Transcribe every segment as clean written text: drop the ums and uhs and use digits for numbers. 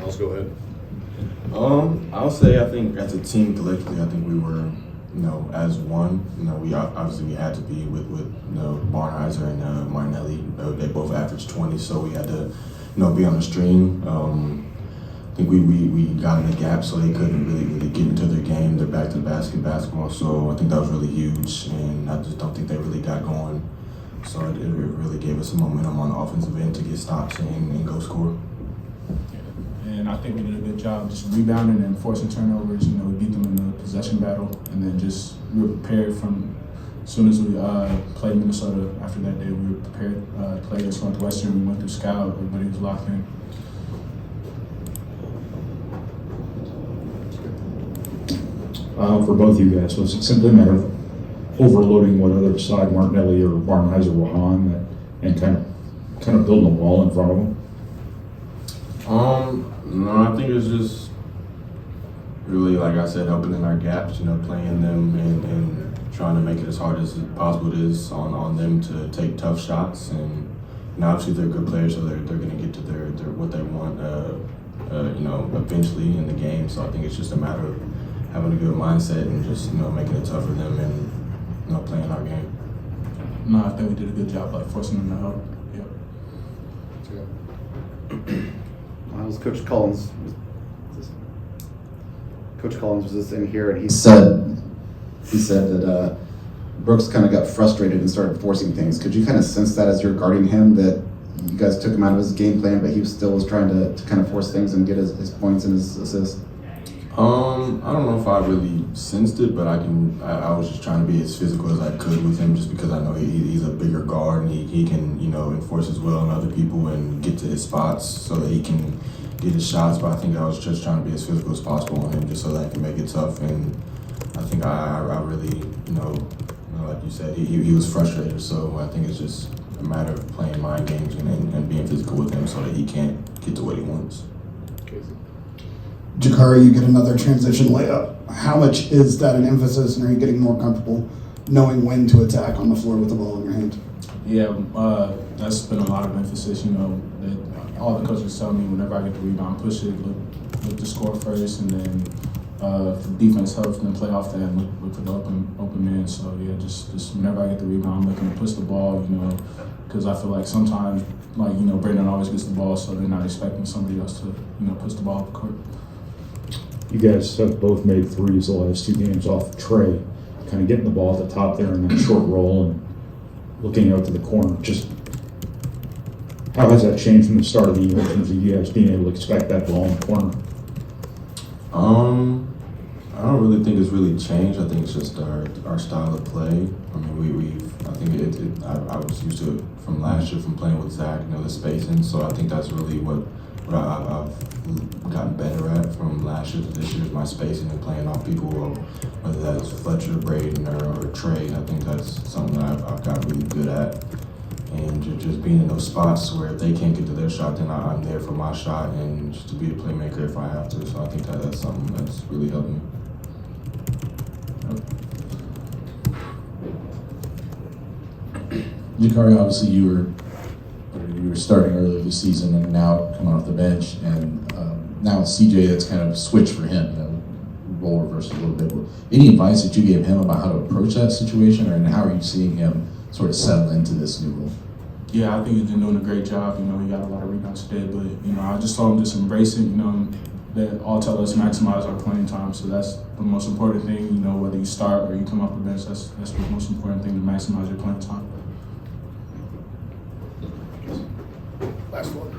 Myles, go ahead. I'll say I think as a team collectively, I think we were, as one. We obviously we had to be with Barnheiser and Martinelli. They both averaged 20, so we had to, be on the stream. I think we got in the gap so they couldn't really get into their game. They're back to the basketball, so I think that was really huge, and I just don't think they really got going. So it really gave us some momentum on the offensive end to get stops and go score. And I think we did a good job just rebounding and forcing turnovers. We beat them in the possession battle, and then we were prepared from as soon as we played Minnesota. After that day, we were prepared to play against Northwestern. We went through scout. Everybody was locked in. For both of you guys, was it simply a matter of overloading what other side Martinelli or Barnheiser were on and kind of building a wall in front of them? No, I think it's just really, like I said, opening our gaps, playing them and trying to make it as hard as possible it is on them to take tough shots. And obviously they're good players, so they're going to get to their what they want, eventually in the game. So I think it's just a matter of having a good mindset and just making it tough for them and playing our game. No, I think we did a good job forcing them to help. Yep. Myles, Coach Collins was just in here, and he said that Brooks kind of got frustrated and started forcing things. Could you kind of sense that as you're guarding him, that you guys took him out of his game plan, but he still was trying to kind of force things and get his points and his assists? I don't know if I really sensed it, but I was just trying to be as physical as I could with him, just because I know he's a bigger guard and he can enforce his will on other people and get to his spots so that he can get his shots. But I think I was just trying to be as physical as possible on him, just so that I can make it tough. And I think I really like you said, he was frustrated. So I think it's just a matter of playing mind games and being physical with him so that he can't get to what he wants. Gicarri, you get another transition layup. How much is that an emphasis, and are you getting more comfortable knowing when to attack on the floor with the ball in your hand? Yeah, that's been a lot of emphasis. That all the coaches tell me whenever I get the rebound, push it, look to score first, and then if the defense helps, then play off that and look for the open man. So yeah, just whenever I get the rebound, I'm looking to push the ball. Because I feel like sometimes, Brandon always gets the ball, so they're not expecting somebody else to push the ball up the court. You guys have both made threes the last two games off Trey, kind of getting the ball at the top there in that short roll and looking out to the corner. Just how has that changed from the start of the year in terms of you guys being able to expect that ball in the corner? I don't really think it's really changed. I think it's just our style of play. I mean, I think I was used to it from last year from playing with Zach, the spacing. So I think that's really what I've gotten better at from last year to this year is my spacing and playing off people, whether that's Fletcher, Braden, or Trey. I think that's something that I've got really good at. And just being in those spots where if they can't get to their shot, then I'm there for my shot and just to be a playmaker if I have to. So I think that's something that's really helped me. Gicarri, obviously you were starting earlier this season and now coming off the bench, and now it's CJ that's kind of switched for him, role reversed a little bit. Any advice that you gave him about how to approach that situation, and how are you seeing him sort of settle into this new role? Yeah, I think he's been doing a great job. He got a lot of rebounds today, but I just told him just embrace it. That all tell us maximize our playing time. So that's the most important thing. Whether you start or you come off the bench, that's the most important thing, to maximize your playing time. Last one.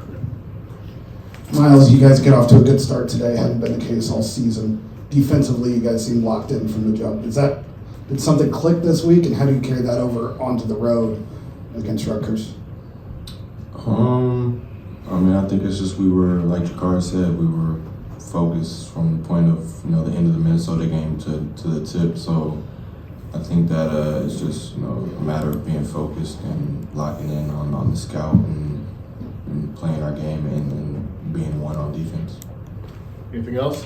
Myles, you guys get off to a good start today. Hadn't been the case all season. Defensively, you guys seem locked in from the jump. Did something click this week, and how do you carry that over onto the road against Rutgers? I think it's just we were, like Gicarri said, we were focused from the point of the end of the Minnesota game to the tip. So I think that it's just a matter of being focused and locking in on the scout and playing our game and being one on defense. Anything else?